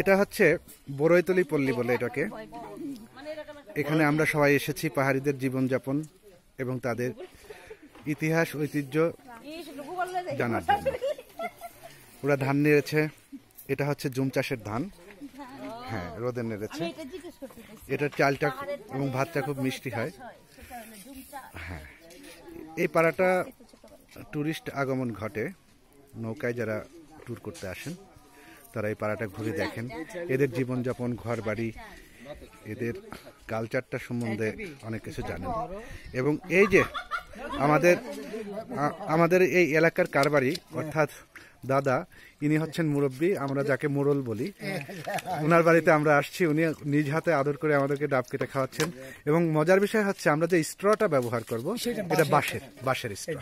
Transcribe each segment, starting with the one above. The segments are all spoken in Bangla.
এটা হচ্ছে বড়ইতলি পল্লী বলে এটাকে। এখানে আমরা সবাই এসেছি পাহাড়িদের জীবনযাপন এবং তাদের ইতিহাস ঐতিহ্য জানার জন্য। ওরা ধান নেড়েছে, এটা হচ্ছে জুম চাষের ধান। হ্যাঁ, রোদে নেড়েছে। এটার চালটা এবং ভাতটা খুব মিষ্টি হয়। হ্যাঁ, এই পাড়াটা টুরিস্ট আগমন ঘটে। নৌকায় যারা ট্যুর করতে আসেন তারা এই পাড়াটা ঘুরে দেখেন। এদের জীবনযাপন, ঘর বাড়ি, এদের কালচারটা সম্বন্ধে অনেক কিছু জানেন। এবং এই যে আমাদের এই এলাকার কারবারি অর্থাৎ দাদা, ইনি হচ্ছেন মুরব্বী, আমরা যাকে মোড়ল বলি। ওনার বাড়িতে আমরা আসছি, উনি নিজ হাতে আদর করে আমাদেরকে ডাব কেটে খাওয়াচ্ছেন। এবং মজার বিষয় হচ্ছে আমরা যে স্ট্রটা ব্যবহার করব এটা বাঁশের স্ট্র।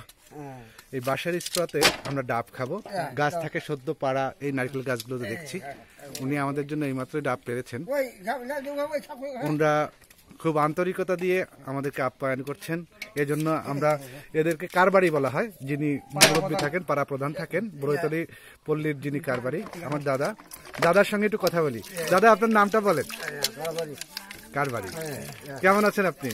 এই বাঁশের স্ট্রতে আমরা ডাব খাবো। গাছ থেকে সদ্য পাড়া এই নারকেল গাছগুলোতে দেখছি। উনি আমাদের জন্য এইমাত্র ডাব পেরেছেন। ওনারা খুব আন্তরিকতা দিয়ে আমাদেরকে আপ্যায়ন করছেন। এজন্য আমরা এদেরকে কারবারি বলা হয়। যিনি মুরব্বী থাকেন, পাড়া প্রধান থাকেন, বড়ইতলি পল্লীর যিনি কারবারি, আমার দাদার সঙ্গে একটু কথা বলি। দাদা, আপনার নামটা বলেন। কারবারি। কেমন আছেন আপনি?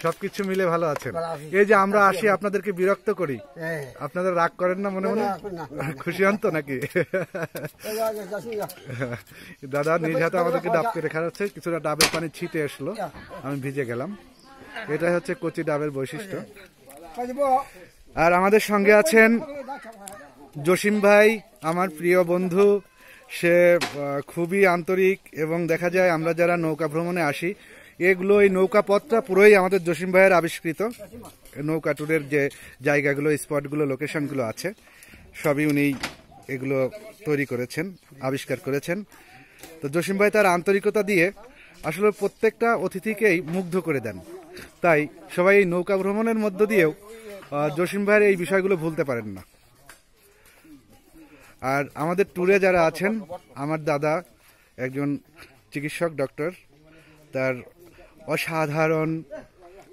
সবকিছু মিলে ভালো আছেন? এই যে আমরা আসি আপনাদেরকে বিরক্ত করি, আপনাদের রাগ করেন না মনে মনে? খুশি হন তো নাকি? দাদা নিজ হাতে আমাদেরকে ডাব কেটে খাওয়াচ্ছে। কিছুটা ডাবের পানি ছিটে আসলো, আমি ভিজে গেলাম। এটাই হচ্ছে কচি ডাবের বৈশিষ্ট্য। আর আমাদের সঙ্গে আছেন জসিম ভাই, আমার প্রিয় বন্ধু। সে খুবই আন্তরিক এবং দেখা যায় আমরা যারা নৌকা ভ্রমণে আসি, এগুলো এই নৌকা পথটা পুরোই আমাদের জসিম ভাইয়ের আবিষ্কৃত। নৌকা ট্যুরের যে জায়গাগুলো, স্পটগুলো, লোকেশনগুলো আছে, সবই উনি এগুলো তৈরি করেছেন, আবিষ্কার করেছেন। তো জসিম ভাই তার আন্তরিকতা দিয়ে আসলে প্রত্যেকটা অতিথিকেই মুগ্ধ করে দেন। তাই সবাই এই নৌকা ভ্রমণের মধ্য দিয়েও জসিম ভাইয়ের এই বিষয়গুলো ভুলতে পারেন না। আর আমাদের ট্যুরে যারা আছেন, আমার দাদা একজন চিকিৎসক, ডক্টর। তার অসাধারণ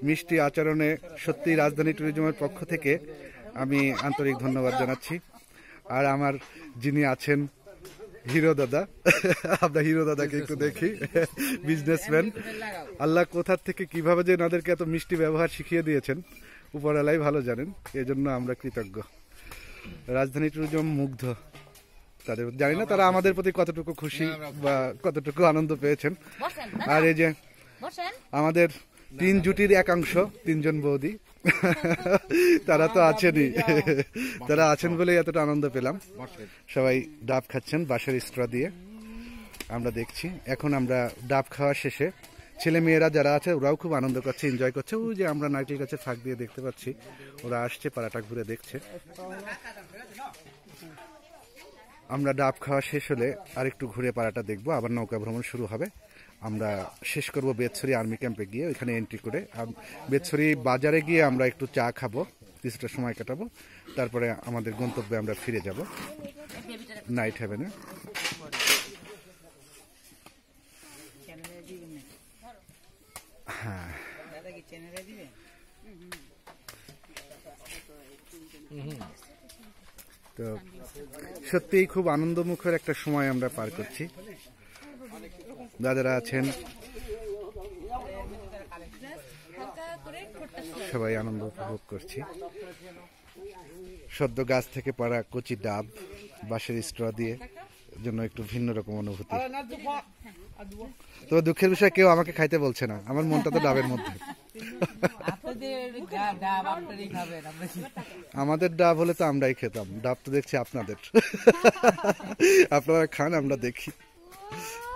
মিষ্টি আচরণে সত্যি রাজধানী ট্যুরিজমের পক্ষ থেকে আমি আন্তরিক ধন্যবাদ জানাচ্ছি। আর আমার যিনি আছেন হিরো দাদা, আমরা হিরো দাদাকে একটু দেখি। বিজনেসম্যান, আল্লাহ কোথার থেকে কিভাবে যে এনাদেরকে এত মিষ্টি ব্যবহার শিখিয়ে দিয়েছেন উপরওয়ালাই ভালো জানেন। এজন্য আমরা কৃতজ্ঞ। রাজধানী ট্যুরিজম মুগ্ধ তাদের। জানি না তারা আমাদের প্রতি কতটুকু খুশি বা কতটুকু আনন্দ পেয়েছেন। আর এই যে আমাদের তিন জুটির একাংশ, তিনজন বৌদি, তারা তো আছেনই। তারা আছেন বলেই এতটা আনন্দ পেলাম। সবাই ডাব খাচ্ছেন বাঁশের স্ট্র দিয়ে, আমরা দেখছি। এখন আমরা ডাব খাওয়া শেষে ছেলে মেয়েরা যারা আছে ওরাও খুব আনন্দ করছে, এনজয় করছে। ওই যে আমরা নারকেল গাছের ফাঁক দিয়ে দেখতে পাচ্ছি, ওরা আসছে, পাড়াটা ঘুরে দেখছে। আমরা ডাব খাওয়া শেষ হলে আরেকটু ঘুরে পাড়াটা দেখবো, আবার নৌকা ভ্রমণ শুরু হবে। আমরা শেষ করব বেতছড়ি আর্মি ক্যাম্পে গিয়ে, ওইখানে এন্ট্রি করে বেতছড়ি বাজারে গিয়ে আমরা একটু চা খাবো, কিছুটা সময় কাটাবো। তারপরে আমাদের গন্তব্যে আমরা ফিরে যাব নাইট হেভেনে। হ্যাঁ, তো সত্যিই খুব আনন্দমুখর একটা সময় আমরা পার করছি। দাদারা আছেন, সবাই আনন্দ উপভোগ করছি। সদ্য গাছ থেকে পাড়া কচি ডাব বাঁশের স্ট্র দিয়ে জন্য একটু ভিন্ন রকম অনুভূতি। তো দুঃখের বিষয়, কেউ আমাকে খাইতে বলছে না, আমার মনটা তো ডাবের মধ্যে। আমাদের ডাব হলে তো আমরাই খেতাম, ডাব তো দেখছি আপনাদের। আপনারা খান, আমরা দেখি।